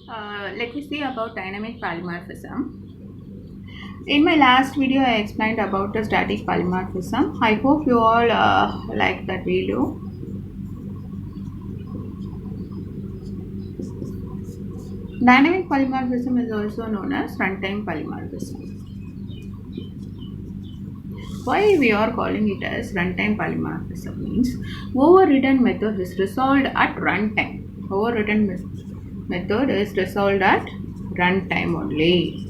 Let me see about dynamic polymorphism. In my last video, I explained about the static polymorphism. I hope you all like that video. Dynamic polymorphism is also known as runtime polymorphism. Why we are calling it as runtime polymorphism means overridden method is resolved at runtime. Overridden method is resolved at runtime only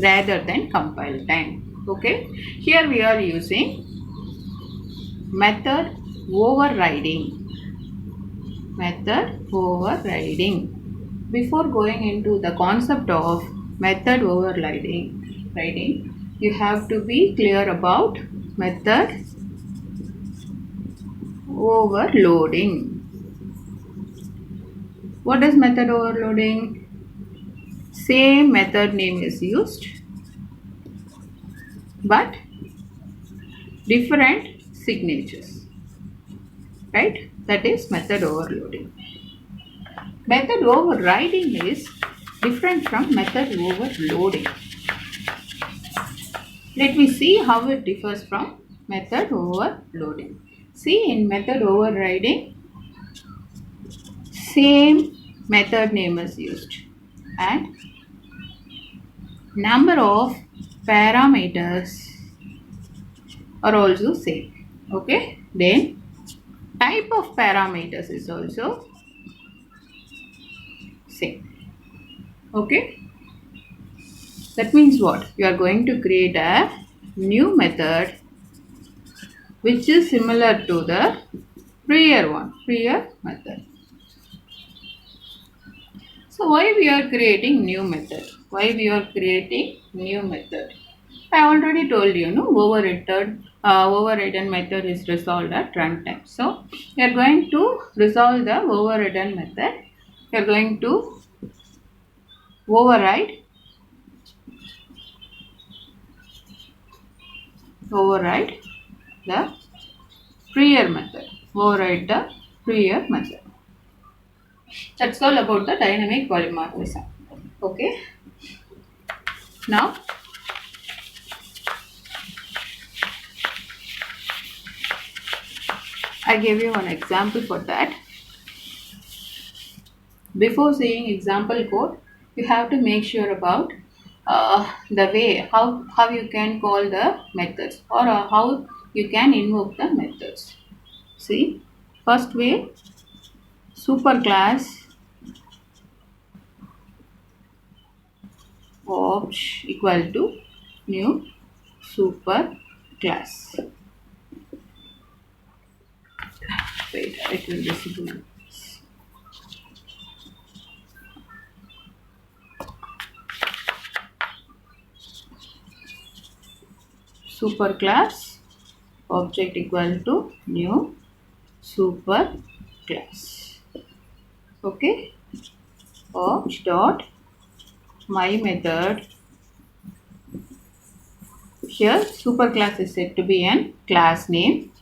rather than compile time. Okay, here we are using method overriding. Method overriding. Before going into the concept of method overriding, you have to be clear about method overloading. What is method overloading? Same method name is used but different signatures, right? That is method overloading. Method overriding is different from method overloading. Let me see how it differs from method overloading. See, in method overriding, same method name is used and number of parameters are also same. Okay, then type of parameters is also same. Okay, that means what? You are going to create a new method which is similar to the prior method. So why we are creating new method? Why we are creating new method? I already told you, no, overridden method is resolved at runtime. So we are going to resolve the overridden method. We are going to override the prior method. Override the prior method. That's all about the dynamic polymorphism. Okay. Now I gave you one example for that. Before saying example code, you have to make sure about the way how you can call the methods or how you can invoke the methods. See, first way, superclass opt equal to new superclass. Wait, it will disable. Superclass object equal to new superclass. Okay, opt dot my method. Here superclass is said to be an class name.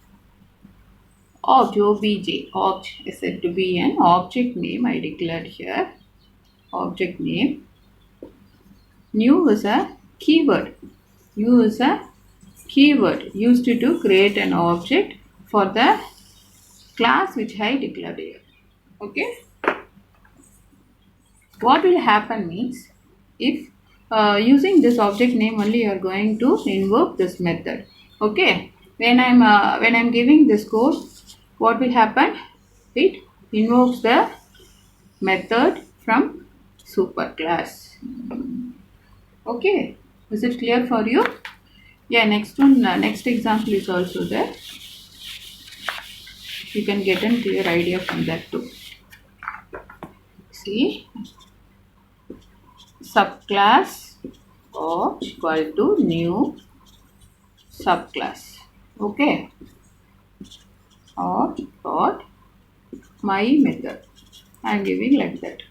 Opt obj opt is said to be an object name. I declared here object name. New is a keyword. New is a keyword used to create an object for the class which I declared here. Okay. What will happen means if using this object name only you are going to invoke this method. Okay. When I'm giving this code, what will happen? It invokes the method from superclass. Okay. Is it clear for you? Yeah, next one, next example is also there. You can get a clear idea from that too. See, subclass of equal to new subclass. Okay, or dot my method. I am giving like that.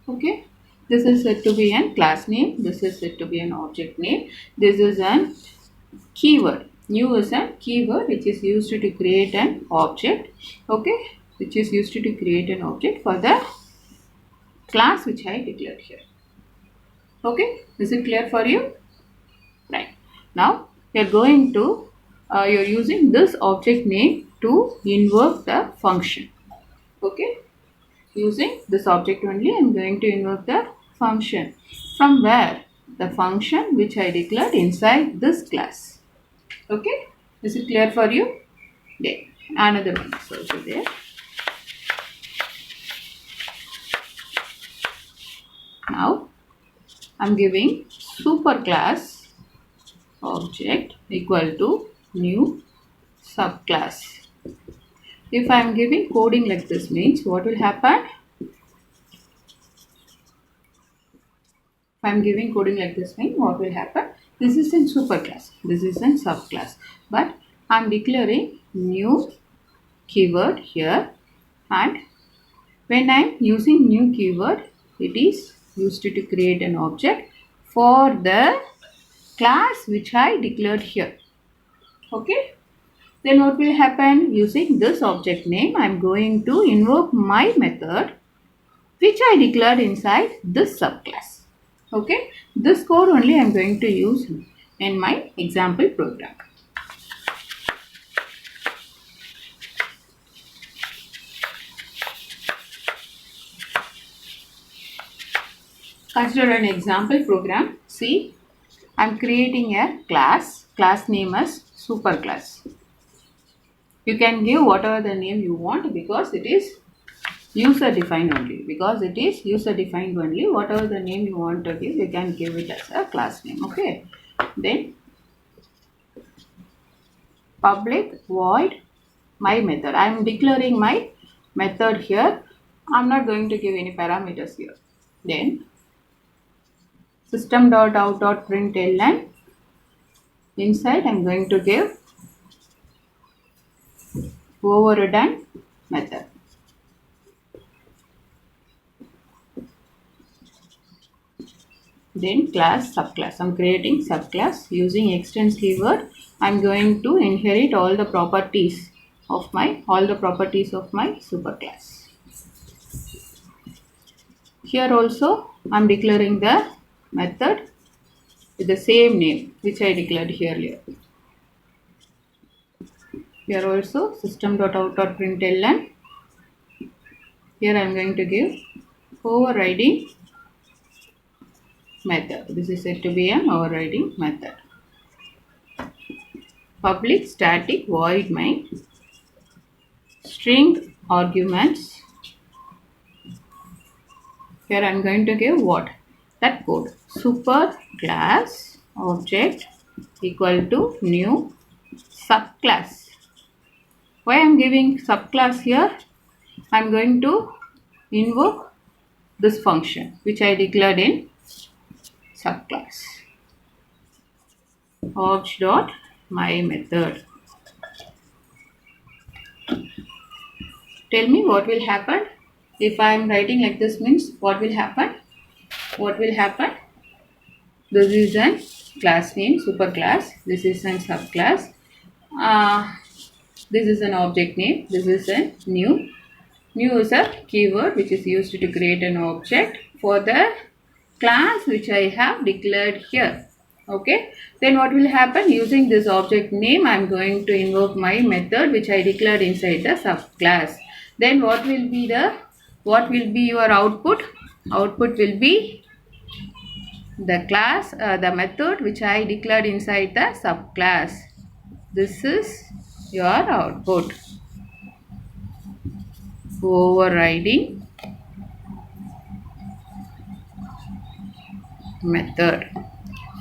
Okay, this is said to be an class name. This is said to be an object name. This is an keyword. New is a keyword which is used to create an object. Okay, which is used to create an object for the class which I declared here. Okay, is it clear for you? Right. Now you're going to you're using this object name to invoke the function. Okay, using this object only I'm going to invoke the function. From where? The function which I declared inside this class. Okay, is it clear for you? There. Another one is also there. Now I'm giving superclass object equal to new subclass. If I am giving coding like this means what will happen? If I am giving coding like this means what will happen? This is in superclass, this is in subclass, but I am declaring new keyword here, and when I am using new keyword it is used to create an object for the class which I declared here. Okay, then what will happen? Using this object name I am going to invoke my method which I declared inside this subclass. Okay, this code only I am going to use in my example program. Consider an example program. See, I am creating a class name as superclass. You can give whatever the name you want because it is user defined only. Whatever the name you want to give, you can give it as a class name. Okay, then public void my method. I am declaring my method here. I am not going to give any parameters here. Then system.out.println, inside I am going to give overridden method. Then class subclass. I am creating subclass using extends keyword. I am going to inherit all the properties of my superclass. Here also I am declaring the method with the same name which I declared earlier. Here also system.out.println. Here I am going to give overriding method. This is said to be an overriding method. Public static void my string arguments. Here I am going to give what? That code. Superclass object equal to new subclass. Why I am giving subclass here? I am going to invoke this function which I declared in subclass. Obj.myMethod. Tell me what will happen if I am writing like this means what will happen? This is a class name superclass. This is a subclass. This is an object name. This is a new. New is a keyword which is used to create an object for the class which I have declared here. Okay, then what will happen? Using this object name I am going to invoke my method which I declared inside the subclass. Then what will be your output? Output will be the class, the method which I declared inside the subclass. This is your output. Overriding method.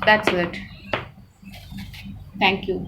That's it. Thank you.